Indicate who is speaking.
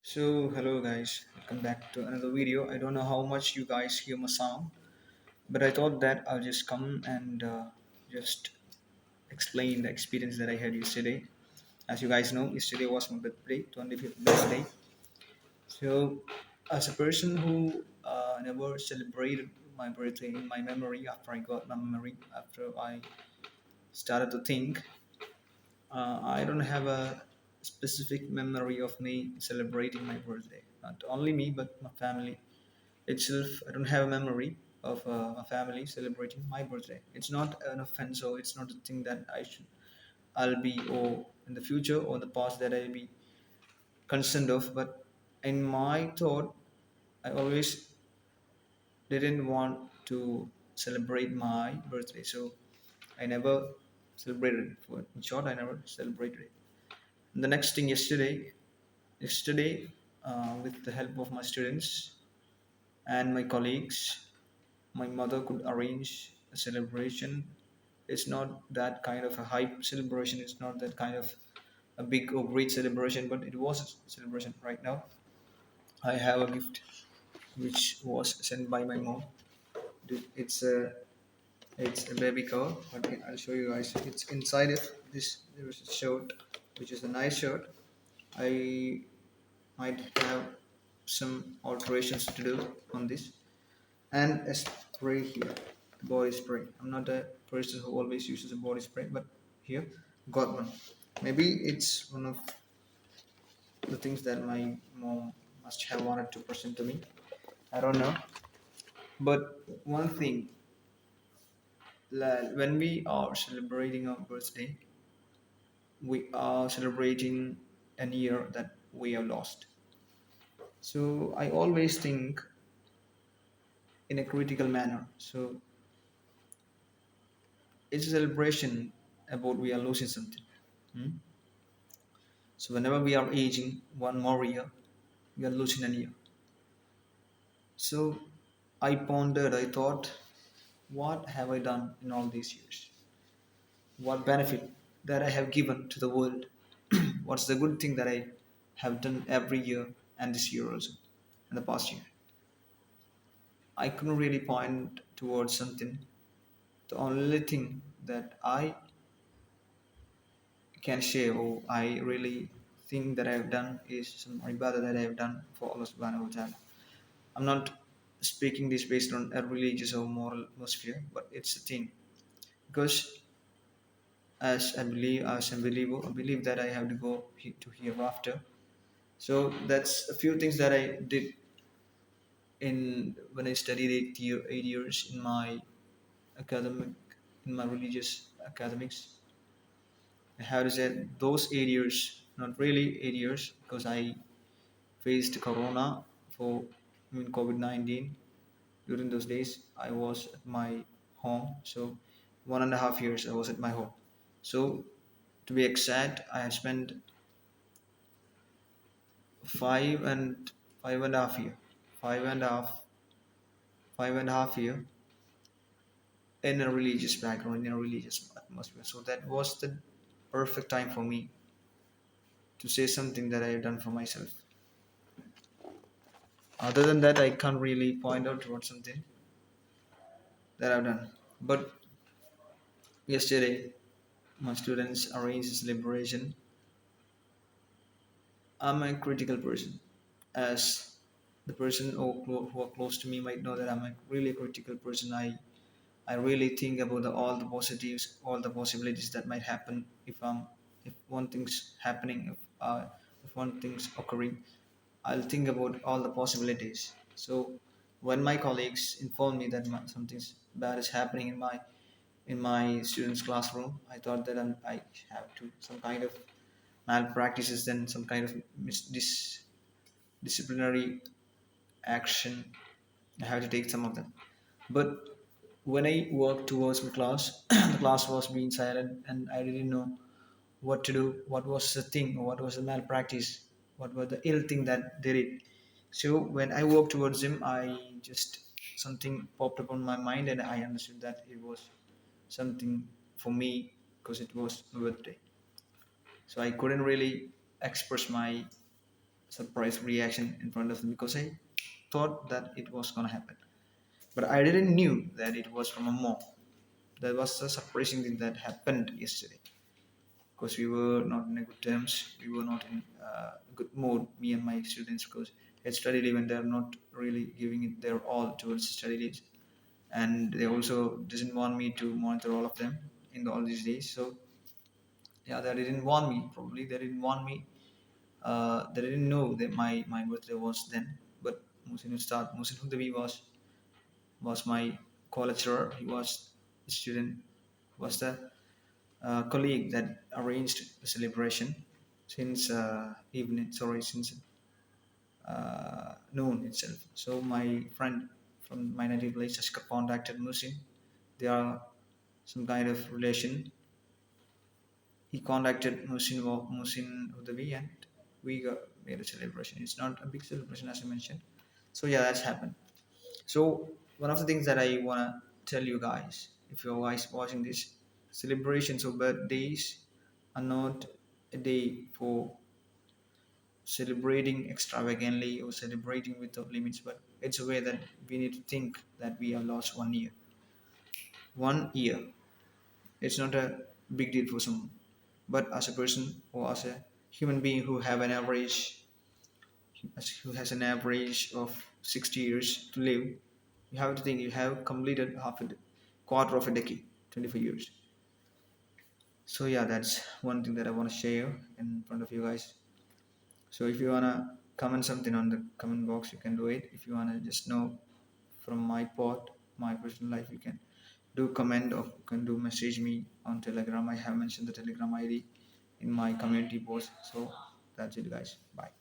Speaker 1: Hello guys, welcome back to another video. I don't know how much you guys hear my sound, but I thought that I'll just come and just explain the experience that I had yesterday. As you guys know, yesterday was my birthday, 25th birthday. So, as a person who never celebrated my birthday in my memory, after I got my memory, after I started to think, I don't have a specific memory of me celebrating my birthday. Not only me, but my family itself. I don't have a memory of my family celebrating my birthday. It's not an offense, or it's not a thing that I'll be, or in the future or the past that I'll be concerned of. But in my thought, I always didn't want to celebrate my birthday, so I never celebrated it. In short, I never celebrated it. And the next thing, yesterday, with the help of my students and my colleagues, my mother could arrange a celebration. It's not that kind of a hype celebration, it's not that kind of a big or great celebration, but it was a celebration. Right now, I have a gift which was sent by my mom. It's a baby car, but I'll show you guys. It's inside it. There is a shirt, which is a nice shirt. I might have some alterations to do on this, and a spray here, body spray. I'm not a person who always uses a body spray, but here got one. Maybe it's one of the things that my mom must have wanted to present to me. I don't know. But one thing, when we are celebrating our birthday, we are celebrating a year that we have lost. So I always think in a critical manner. So it's a celebration about we are losing something. Hmm? So whenever we are aging one more year, we are losing a year. So I pondered, I thought, what have I done in all these years? What benefit that I have given to the world? What's the good thing that I have done every year and this year also, and the past year? I couldn't really point towards something. The only thing that I can share, or I really think that I have done, is some ibadah that I have done for Allah subhanahu wa ta'ala. I'm not speaking this based on a religious or moral atmosphere, but it's a thing. Because as a believer, I believe that I have to go to hereafter. So that's a few things that I did in when I studied 8 years in my academic, in my religious academics. I have to say those 8 years, not really 8 years, because I faced Corona for COVID-19. During those days, I was at my home. So 1.5 years I was at my home. So to be exact, I have spent five and 5.5 year, five and a half, 5.5 year in a religious background, in a religious atmosphere. So that was the perfect time for me to say something that I have done for myself. Other than that, I can't really point out towards something that I've done. But yesterday, my students arranged a celebration. I'm a critical person, as the person who are close to me might know that I'm a really critical person. I really think about all the positives, all the possibilities that might happen if one thing's happening, if one thing's occurring. I'll think about all the possibilities. So when my colleagues inform me that something bad is happening in my students' classroom, I thought that I have to some kind of malpractices, then some kind of disciplinary action. I have to take some of them. But when I walked towards my class, the class was being silent, and I didn't know what to do. What was the thing? What was the malpractice? What was the ill thing that they did? So when I walked towards him, I just something popped up on my mind, and I understood that it was something for me because it was my birthday. So I couldn't really express my surprise reaction in front of them because I thought that it was gonna happen, but I didn't knew that it was from a mom. That was a surprising thing that happened yesterday because we were not in a good terms. We were not in a good mood, me and my students, because at study leave and they're not really giving it their all towards study leaves, and they also doesn't want me to monitor all of them in all these days. So yeah, they didn't want me. Probably they didn't want me. They didn't know that my birthday was then. But Musin Hudavi was my co-lecturer. He was a student. Was the colleague that arranged the celebration since evening. Sorry, since noon itself. So my friend from my native place has contacted Musin. They are some kind of relation. He contacted Musin Hudavi and we made a celebration. It's not a big celebration as I mentioned. So yeah, that's happened. So one of the things that I wanna tell you guys, if you're guys watching this, celebrations or birthdays are not a day for celebrating extravagantly or celebrating without limits, but it's a way that we need to think that we have lost 1 year. 1 year. It's not a big deal for someone. But as a person or as a human being who has an average of 60 years to live, you have to think you have completed quarter of a decade, 25 years. So yeah, that's one thing that I want to share in front of you guys. So if you wanna comment something on the comment box, you can do it. If you wanna just know from my part, my personal life, you can do comment or you can do message me on Telegram. I have mentioned the Telegram ID in my community post. So that's it, guys. Bye.